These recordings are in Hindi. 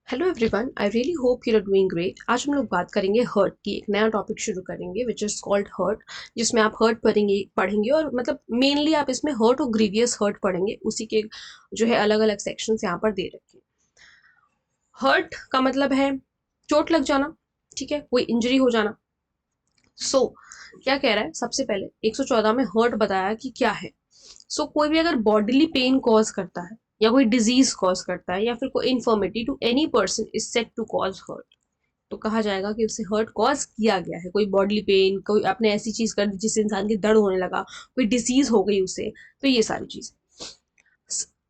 Hello everyone, I really hope you are doing great. आज हम लोग बात करेंगे हर्ट की। एक नया टॉपिक शुरू करेंगे विच इज कॉल्ड हर्ट, जिसमें आप हर्ट पढ़ेंगे और मतलब मेनली आप इसमें हर्ट और ग्रीवियस हर्ट पढ़ेंगे। उसी के जो है अलग अलग सेक्शंस यहाँ पर दे रखे हैं। हर्ट का मतलब है चोट लग जाना, ठीक है, कोई इंजरी हो जाना। क्या कह रहा है, सबसे पहले 114 में हर्ट बताया कि क्या है। कोई भी अगर बॉडीली पेन कॉज करता है या कोई डिजीज कॉज करता है या फिर कोई infirmity to any person is said to cause hurt, तो कहा जाएगा कि उसे हर्ट कॉज किया गया है। कोई बॉडीली पेन, कोई आपने ऐसी चीज कर दी जिससे इंसान के दर्द होने लगा, कोई डिजीज हो गई उसे, तो ये सारी चीज।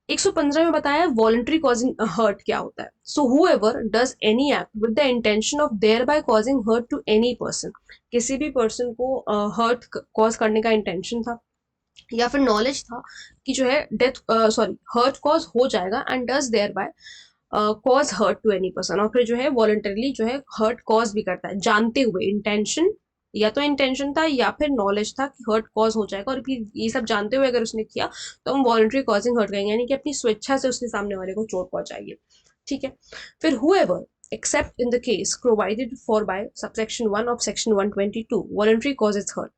115 में बताया वॉलंटरी कॉजिंग हर्ट क्या होता है। Whoever does any act with the intention of thereby causing hurt to any person, किसी भी पर्सन को हर्ट कॉज करने का इंटेंशन था या फिर नॉलेज था कि जो है डेथ हर्ट कॉज हो जाएगा, and does thereby cause hurt to any person, और फिर जो है वॉलंटरली जो है हर्ट कॉज भी करता है जानते हुए। इंटेंशन, या तो इंटेंशन था या फिर नॉलेज था कि हर्ट कॉज हो जाएगा, और फिर ये सब जानते हुए अगर उसने किया तो हम वॉलंटरी कॉजिंग हर्ट कहेंगे, यानी कि अपनी स्वेच्छा से उसने सामने वाले को चोट पहुंचाई है। ठीक है, फिर whoever except in the case provided for by subsection 1 of section 122 voluntary causes hurt,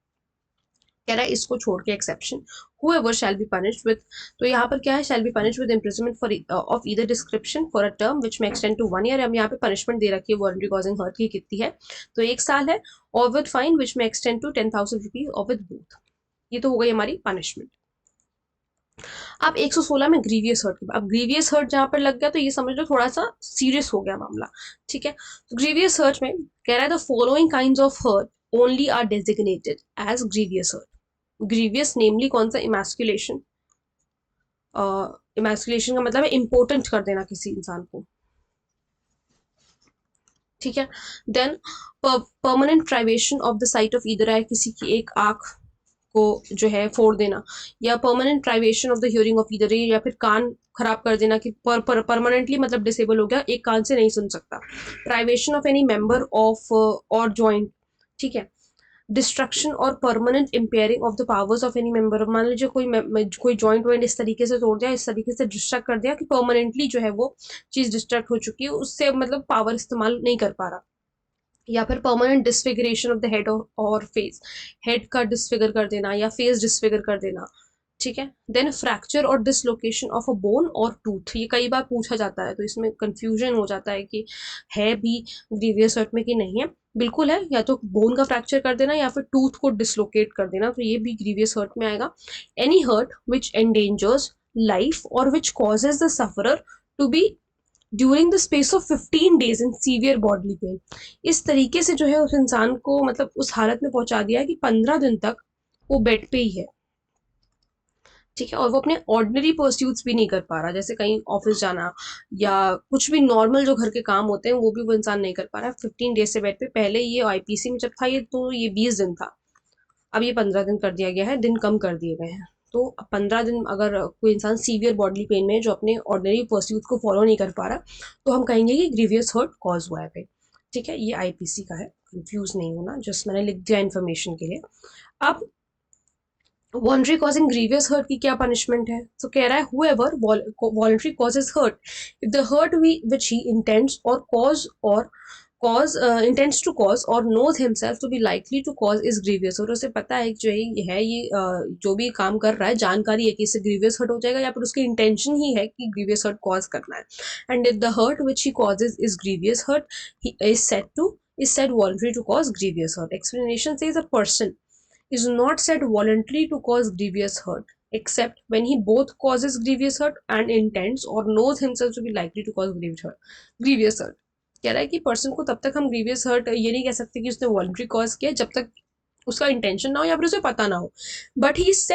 कह रहा है इसको छोड़ के exception whoever shall be punished with, तो यहाँ पर क्या है, shall be punished with imprisonment for of either description for a term which may extend to 1 year। हम यहाँ पे पनिशमेंट दे रखी है voluntary causing hurt की कितनी है, तो 1 साल है, और with fine which may extend to 10,000 rupees or with both। ये तो हो गई हमारी पनिशमेंट। अब 116 में ग्रीवियस हर्ट, अब ग्रीवियस हर्ट जहां पर लग गया तो ये समझ लो थोड़ा सा सीरियस हो गया मामला। ठीक है, तो ग्रीवियस हर्ट में कह रहा है the following kinds of hurt only are designated as grievous hurt. Grievous namely कौन सा, इमैस्कुलेशन। इमैस्कुलेशन का मतलब है इम्पोर्टेंट कर देना किसी इंसान को। ठीक है, then permanent privation of the sight of either eye, किसी की एक आंख को जो है फोड़ देना, या permanent privation of the hearing of either, या फिर कान खराब कर देना कि परमानेंटली मतलब डिसेबल हो गया, एक कान से नहीं सुन सकता। Privation of any member of or joint, ठीक है। Destruction or permanent impairing of the powers of any member, मान लीजिए कोई जॉइंट वॉइंट इस तरीके से तोड़ दिया, इस तरीके से डिस्ट्रक्ट कर दिया कि परमानेंटली जो है वो चीज डिस्ट्रक्ट हो चुकी है, उससे मतलब पावर इस्तेमाल नहीं कर पा रहा। या फिर परमानेंट डिसफिगरेशन ऑफ द हेड और फेस, हेड का डिसफिगर कर देना या फेस डिसफिगर कर देना। ठीक है, देन फ्रैक्चर और डिसलोकेशन ऑफ अ बोन और टूथ, ये कई बार पूछा जाता है तो इसमें कंफ्यूजन हो जाता है कि है भी ग्रीवियस हर्ट में कि नहीं है। बिल्कुल है, या तो बोन का फ्रैक्चर कर देना या फिर टूथ को डिसलोकेट कर देना, तो ये भी ग्रीवियस हर्ट में आएगा। Any hurt which endangers life और which causes the sufferer to be during the space of 15 days in severe bodily pain, इस तरीके से जो है उस इंसान को मतलब उस हालत में पहुंचा दिया कि 15 दिन तक वो बेड पे ही है। ठीक है, और वो अपने ऑर्डिनरी परस्यूट्स भी नहीं कर पा रहा, जैसे कहीं ऑफिस जाना या कुछ भी नॉर्मल जो घर के काम होते हैं वो भी वो इंसान नहीं कर पा रहा है 15 डेज से बेड पे। पहले ये आईपीसी में जब था ये तो ये 20 दिन था, अब ये 15 दिन कर दिया गया है, दिन कम कर दिए गए हैं। तो 15 दिन अगर कोई इंसान सीवियर बॉडली पेन में जो अपने ऑर्डिनरी परस्यूट को फॉलो नहीं कर पा रहा, तो हम कहेंगे कि ग्रीवियस हर्ट कॉज हुआ है पे। ठीक है, ये आईपीसी का है, कंफ्यूज नहीं होना, जस्ट मैंने लिख दिया इन्फॉर्मेशन के लिए। अब वॉलंटरी कॉजिंग ग्रीवियस हर्ट की क्या पनिशमेंट है, तो कह रहा है whoever voluntary causes hurt if the hurt which he intends or intends to cause or knows himself to be likely to cause is grievous, और उसे पता है कि जो ये है जो भी काम कर रहा है जानकारी है कि इससे ग्रीवियस हर्ट हो जाएगा, या फिर उसकी इंटेंशन ही है कि ग्रीवियस हर्ट कॉज करना है। And if the hurt which he causes is grievous hurt, he is said voluntary to cause grievous hurt। Explanation says a person is not said voluntary to cause grievous hurt except when he both causes grievous hurt and intends or knows himself to be likely to cause grievous hurt। कह रहा है कि पर्सन को तब तक हम ग्रीवियस हर्ट ये नहीं कह सकते कि उसने वॉलंटरी कॉज किया जब तक उसका इंटेंशन ना हो या फिर उसे पता ना हो, but he is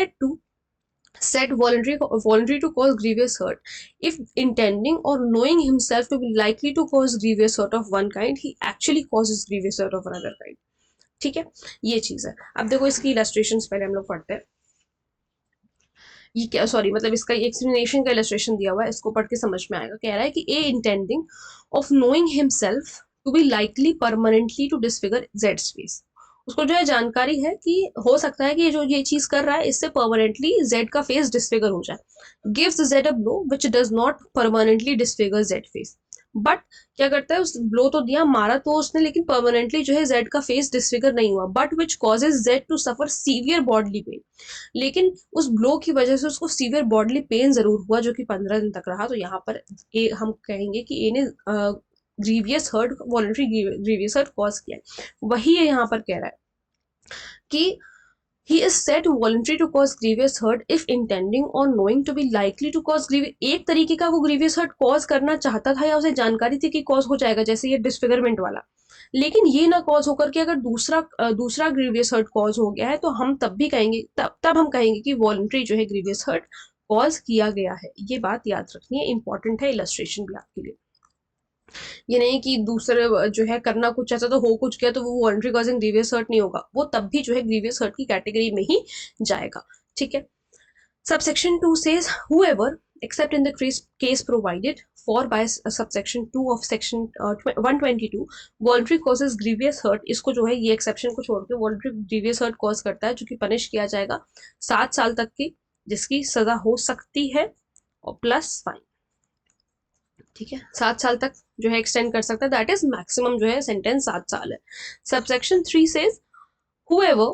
said voluntary to cause grievous hurt if intending or knowing himself to be likely to cause grievous hurt of one kind he actually causes grievous hurt of another kind। ठीक है, ये चीज है। अब देखो इसकी इलस्ट्रेशन पहले हम लोग पढ़ते हैं। ये क्या, सॉरी मतलब इसका एक्सप्लेनेशन का इलस्ट्रेशन दिया हुआ है, इसको पढ़ के समझ में आएगा। कह रहा है कि a intending of knowing himself to be likely permanently to disfigure z space, उसको जो है जानकारी है कि हो सकता है कि जो ये चीज कर रहा है इससे परमानेंटली जेड का फेस डिसफिगर हो जाए। Gives Z a blow which does not permanently disfigure Z face, but क्या करता है, उस ब्लो तो दिया, मारा तो उसने, लेकिन परमानेंटली जो है जेड का फेस डिसफिगर नहीं हुआ, but which causes Z to suffer severe bodily pain. लेकिन उस ब्लो की वजह से उसको सीवियर बॉडली पेन जरूर हुआ, जो कि 15 दिन तक रहा। तो यहाँ पर हम कहेंगे कि ए ने grievous hurt, voluntary grievous hurt cause किया है। वही ये यहाँ पर कह रहा है कि he is said voluntary to cause grievous hurt if intending or knowing to be likely to cause grievous। एक तरीके का वो grievous hurt cause करना चाहता था या उसे जानकारी थी कि cause हो जाएगा, जैसे ये disfigurement वाला, लेकिन ये ना cause होकर के अगर दूसरा grievous hurt cause हो गया है, तो हम तब भी कहेंगे, तब हम कहेंगे कि voluntary जो है grievous hurt cause किया गया है। ये बात याद रखनी है, इंपॉर्टेंट है इलस्ट्रेशन भी आपके लिए। ये नहीं कि दूसरे जो है करना कुछ ऐसा तो हो कुछ गया तो वो वॉलंटरी कॉजिंग ग्रीवियस हर्ट नहीं होगा, वो तब भी जो है ग्रीवियस हर्ट की कैटेगरी में ही जाएगा। ठीक है। Subsection 2 says whoever except in the case provided for by subsection 2 of section 122 voluntary causes grievous hurt। इसको जो है ये एक्सेप्शन को छोड़ के voluntary grievous hurt cause करता है, जो कि पनिश किया जाएगा 7 साल तक की, जिसकी सजा हो सकती है और प्लस फाइन। ठीक है, 7 साल तक जो है एक्सटेंड कर सकता है, दैट इज मैक्सिमम जो है सेंटेंस 7 साल है। Subsection 3 says whoever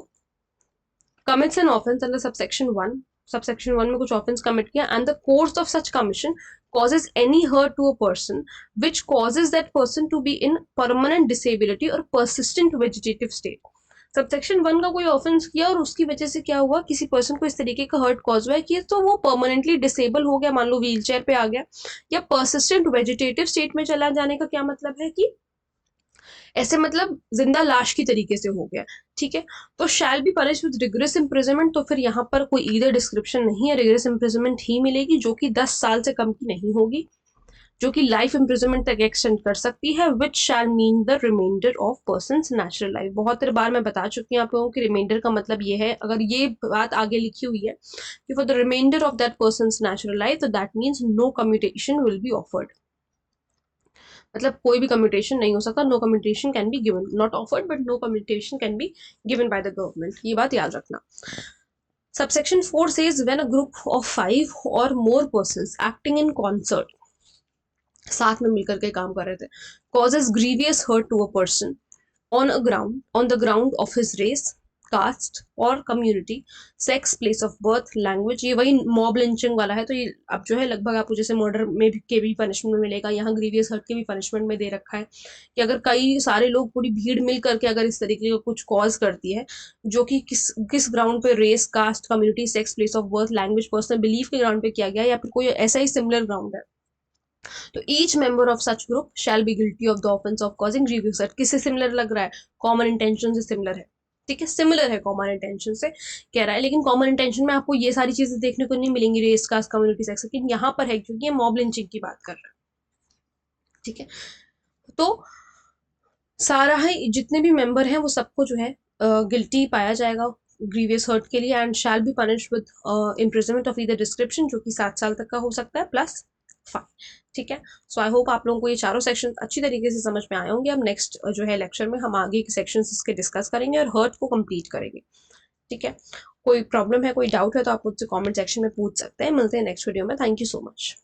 commits an offense under subsection 1, subsection 1 में कुछ ऑफेंस कमिट किया, and the course of such commission causes any hurt to a person which causes that person to be in permanent disability or persistent vegetative state। Subsection 1 का कोई ऑफेंस किया और उसकी वजह से क्या हुआ, किसी पर्सन को इस तरीके का हर्ट कॉज हुआ है कि तो वो परमानेंटली डिसेबल हो गया, मान लो व्हील चेयर पे आ गया, या परसिस्टेंट वेजिटेटिव स्टेट में चला जाने का क्या मतलब है कि ऐसे मतलब जिंदा लाश की तरीके से हो गया। ठीक है, तो shall be punish with rigorous imprisonment. तो फिर यहाँ पर कोई ईदर डिस्क्रिप्शन नहीं है, रिगरस इम्प्रिजनमेंट ही मिलेगी, जो कि 10 साल से कम की नहीं होगी, जो कि लाइफ इम्प्रिजनमेंट तक एक्सटेंड कर सकती है, which shall mean the remainder of person's natural life. बहुत बार मैं बता चुकी हूँ आप लोगों की, रिमाइंडर का मतलब ये है, अगर ये बात आगे लिखी हुई है कि for the remainder of that person's natural life, तो that means no commutation will be offered. मतलब कोई भी कम्यूटेशन नहीं हो सकता, no commutation can be given, not offered but no commutation can be given by the government. ये बात याद रखना। Subsection 4 says when a group of 5 or more persons acting in concert, साथ में मिलकर के काम कर रहे थे, causes grievous hurt to a person on the ground of his race, caste और community, sex, place of birth, language. ये वही मॉब लिंचिंग वाला है। तो ये अब जो है लगभग आपको जैसे मर्डर में के भी पनिशमेंट मिलेगा, यहाँ ग्रीवियस हर्ट के भी पनिशमेंट में दे रखा है कि अगर कई सारे लोग, पूरी भीड़ मिल करके अगर इस तरीके का कुछ कॉज करती है, जो कि किस ग्राउंड पे, race, caste, community, sex, place of birth, language, personal belief के ग्राउंड पे किया गया, या फिर कोई ऐसा ही सिमिलर ग्राउंड है, तो each member of such group shall be guilty of the offence of causing grievous hurt. किससे सिमिलर लग रहा है? कॉमन इंटेंशन से सिमिलर है। ठीक है, सिमिलर है कॉमन इंटेंशन से कह रहा है, लेकिन कॉमन इंटेंशन में आपको ये सारी चीजें देखने को नहीं मिलेंगी, रेस, कास्ट, कम्युनिटी, सेक्स, लेकिन यहाँ पर है क्योंकि ये मॉब लिंचिंग की बात कर रहा है। ठीक है, तो सारा है, जितने भी मेंबर हैं वो सबको जो है गिल्टी पाया जाएगा ग्रीवियस हर्ट के लिए, and shall be punish with imprisonment of either description, जो कि 7 साल तक का हो सकता है, प्लस फाइन। ठीक है, सो आई होप आप लोगों को ये चारों सेक्शन अच्छी तरीके से समझ में आए होंगे। अब नेक्स्ट जो है लेक्चर में हम आगे के सेक्शन इसके डिस्कस करेंगे और हर्ट को कंप्लीट करेंगे। ठीक है, कोई प्रॉब्लम है, कोई डाउट है तो आप मुझसे कमेंट सेक्शन में पूछ सकते हैं। मिलते हैं नेक्स्ट वीडियो में। Thank you so much.